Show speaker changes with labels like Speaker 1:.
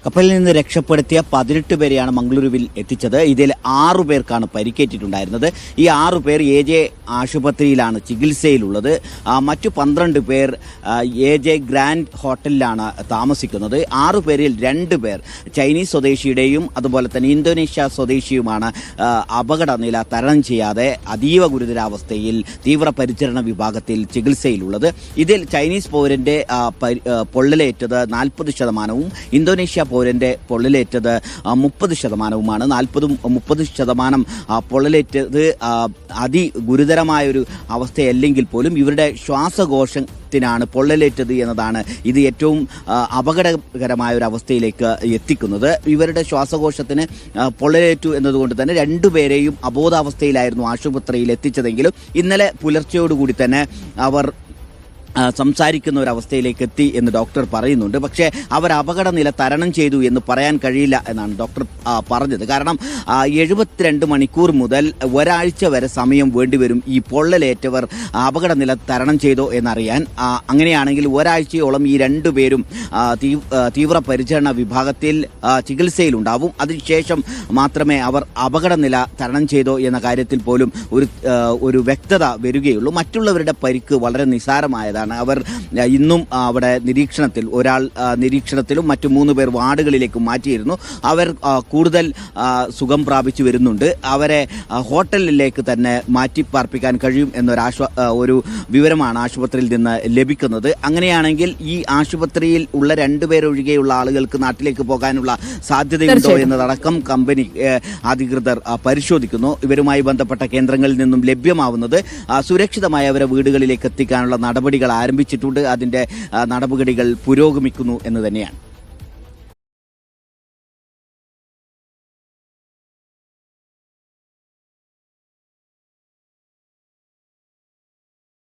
Speaker 1: കപ്പലിൽ നിന്ന് രക്ഷപ്പെടുത്തിയ 18 പേരെയാണ് മംഗളൂരുവിൽ എത്തിച്ചത്. ഇതിൽ 6 പേർക്കാണ് പരിക്കേറ്റിട്ടുണ്ടായിരുന്നത്. ഈ 6 പേർ AJ ആശുപത്രിയിലാണ് ചികിത്സയിലുള്ളത്. മറ്റു 12 പേർ AJ ഗ്രാൻഡ് ഹോട്ടലിലാണ് താമസിക്കുന്നത്. 6 പേരിൽ 2 പേർ ചൈനീസ് സ്വദേശിയുടെയും അതുപോലെ തന്നെ ഇന്തോനേഷ്യ സ്വദേശിയുമാണ് അപകടനില തരണം ചെയ്യാതെ അതീവ ഗുരുതരാവസ്ഥയിൽ തീവ്രപരിചരണ വിഭാഗത്തിൽ ചികിത്സയിലുള്ളത്. ഇതിൽ ചൈനീസ് പൗരന്റെ പൊള്ളലേറ്റത് 40%, ഇന്തോനേഷ്യ പൗരന്റെ പൊള്ളലേറ്റത് 30%. 40-30% പൊള്ളലേറ്റത് അതിഗുരുതരമായൊരു അവസ്ഥയല്ലെങ്കിൽ പോലും ഇവരുടെ ശ്വാസകോശത്തിനാണ് പൊള്ളലേറ്റത് എന്നതാണ് ഇത് ഏറ്റവും അപകടകരമായ ഒരു അവസ്ഥയിലേക്ക് എത്തിക്കുന്നത്. ഇവരുടെ ശ്വാസകോശത്തിന് പൊള്ളലേറ്റു എന്നതുകൊണ്ട് തന്നെ 2 പേരെയും അബോധാവസ്ഥയിലായിരുന്നു ആശുപത്രിയിൽ എത്തിച്ചതെങ്കിലും ഇന്നലെ പുലർച്ചയോടുകൂടി തന്നെ അവർ സംസാരിക്കുന്ന ഒരവസ്ഥയിലേക്ക് എത്തി എന്ന് ഡോക്ടർ പറയുന്നുണ്ട്. പക്ഷേ അവർ അപകടനില തരണം ചെയ്തു എന്ന് പറയാൻ കഴിയില്ല എന്നാണ് ഡോക്ടർ പറഞ്ഞത്. കാരണം 72 മണിക്കൂർ മുതൽ ഒരാഴ്ച വരെ സമയം വേണ്ടിവരും ഈ പൊള്ളലേറ്റവർ അപകടനില തരണം ചെയ്തോ എന്നറിയാൻ. അങ്ങനെയാണെങ്കിൽ ഒരാഴ്ചയോളം ഈ 2 പേരും തീവ്രപരിചരണ വിഭാഗത്തിൽ ചികിത്സയിലുണ്ടാവും. അതിനുശേഷം മാത്രമേ അവർ അപകടനില തരണം ചെയ്തോ എന്ന കാര്യത്തിൽ പോലും ഒരു വ്യക്തത വരികയുള്ളൂ. മറ്റുള്ളവരുടെ പരിക്ക് വളരെ നിസ്സാരമായതാണ്. അവർ ഇന്നും അവിടെ നിരീക്ഷണത്തിൽ, ഒരാൾ നിരീക്ഷണത്തിലും മറ്റു 3 പേർ വാർഡുകളിലേക്കും മാറ്റിയിരുന്നു. അവർ കൂടുതൽ സുഖം പ്രാപിച്ചു വരുന്നുണ്ട്. അവരെ ഹോട്ടലിലേക്ക് തന്നെ മാറ്റിപ്പാർപ്പിക്കാൻ കഴിയും ഒരു വിവരമാണ് ആശുപത്രിയിൽ നിന്ന് ലഭിക്കുന്നത്. അങ്ങനെയാണെങ്കിൽ ഈ ആശുപത്രിയിൽ ഉള്ള 2 പേരൊഴികെയുള്ള ആളുകൾക്ക് നാട്ടിലേക്ക് പോകാനുള്ള സാധ്യതയുണ്ടോ എന്നതടക്കം കമ്പനി അധികൃതർ പരിശോധിക്കുന്നു. ഇവരുമായി ബന്ധപ്പെട്ട കേന്ദ്രങ്ങളിൽ നിന്നും ലഭ്യമാവുന്നത് സുരക്ഷിതമായി അവരെ വീടുകളിലേക്ക് എത്തിക്കാനുള്ള നടപടികൾ ആരംഭിച്ചിട്ടുണ്ട്. അതിന്റെ നടപടികൾ പുരോഗമിക്കുന്നു എന്ന് തന്നെയാണ്.